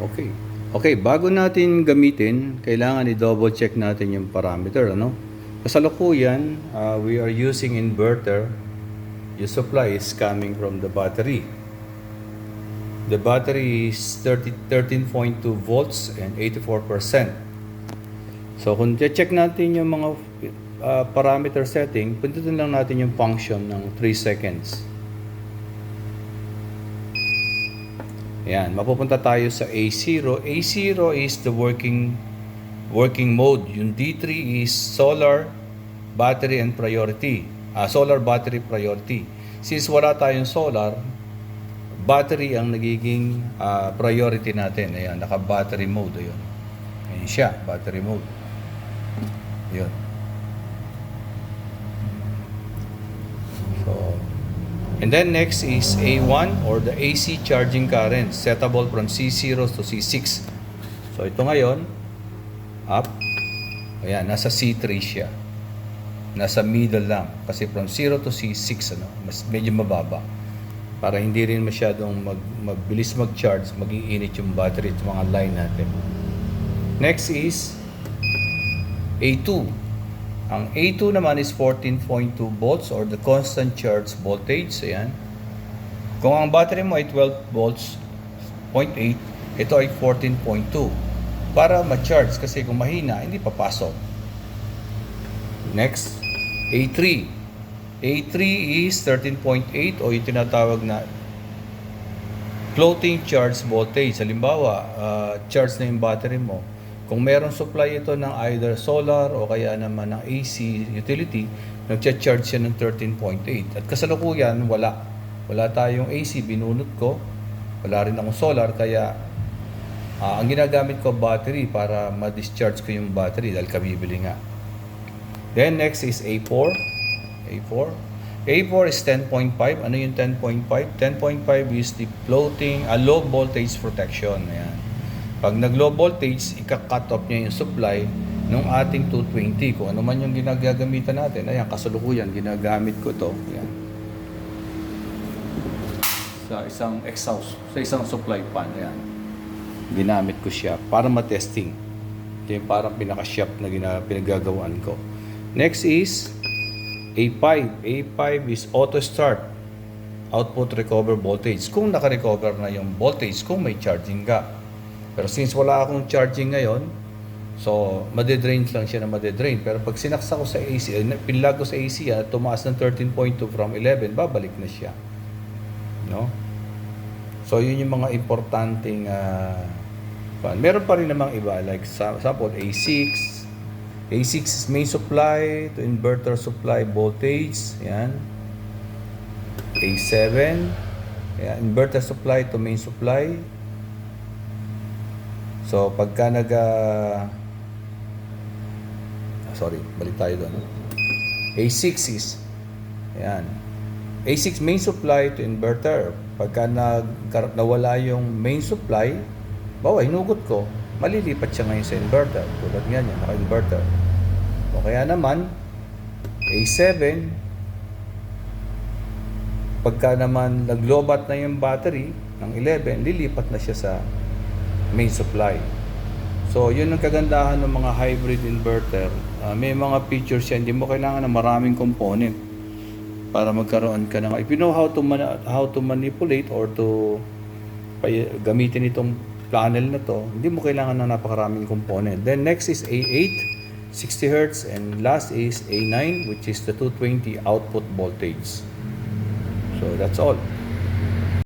Okay. Okay, bago natin gamitin, kailangan i-double check natin yung parameter, ano? Kasalukuyan, we are using inverter. Yung supply is coming from the battery. The battery is 13.2 volts and 84%. So kung check natin yung mga parameter setting, puntutin lang natin yung function ng 3 seconds. Ayan, mapupunta tayo sa A0. A0 is the working mode. Yung D3 is solar, battery, and priority. Solar, battery, priority. Since wala tayong solar, battery ang nagiging priority natin. Ayan, naka-battery mode. Ayun. Ayan siya, battery mode. Ayun. So, and then next is A1 or the AC charging current, settable from C0 to C6. So ito ngayon, up. Ayan, nasa C3 siya. Nasa middle lang. Kasi from 0 to C6, mas medyo mababa. Para hindi rin masyadong magbilis mag-charge, mag-iinit yung battery at mga line natin. Next is A2. Ang A2 naman is 14.2 volts or the constant charge voltage. Ayan. Kung ang battery mo ay 12 volts, 0.8, ito ay 14.2. Para ma-charge kasi kung mahina, hindi papasok. Next, A3. A3 is 13.8 o yung tinatawag na floating charge voltage. Halimbawa, charge na yung battery mo. Kung meron supply ito ng either solar o kaya naman ng AC utility, nag-charge siya ng 13.8. At kasalukuyan, wala. Wala tayong AC, binunot ko. Wala rin akong solar, kaya ang ginagamit ko battery para ma-discharge ko yung battery dahil kabibili nga. Then next is A4. A4 is 10.5. Ano yung 10.5? 10.5 is the floating, low voltage protection. Ayan. Pag nag-low voltage, ika-cut off niya yung supply ng ating 220. Kung ano man yung ginagagamitan natin, ayan, kasalukuyan, ginagamit ko to. Ayan. Sa isang exhaust, sa isang supply pan, ayan. Ginamit ko siya para ma-testing. Ito yung parang pinaka-shop na pinagagawaan ko. Next is A5. A5 is auto start. Output recover voltage. Kung naka-recover na yung voltage, kung may charging ka. Pero since wala akong charging ngayon, so madedrain lang siya na madedrain. Pero pag sinaksa ko sa AC, pinlag ko sa AC, tumaas ng 13.2 from 11, babalik na siya. No? So yun yung mga importanteng meron pa rin namang iba, like example A6. A6 is main supply to inverter supply voltage. Yan. A7, yan, inverter supply to main supply. So, pagka balik tayo doon. A6 is, ayan. A6 main supply to inverter. Pagka nawala yung main supply, hinugot ko, malilipat siya ngayon sa inverter. Tulad nga niya, naka-inverter. O kaya naman, A7, pagka naman naglobat na yung battery ng 11, lilipat na siya sa main supply. So, yun ang kagandahan ng mga hybrid inverter. May mga features yan. Hindi mo kailangan ng maraming component para magkaroon ka ng... If you know how to manipulate or to gamitin itong panel na to, hindi mo kailangan ng napakaraming component. Then next is A8, 60 Hz, and last is A9, which is the 220 output voltage. So, that's all.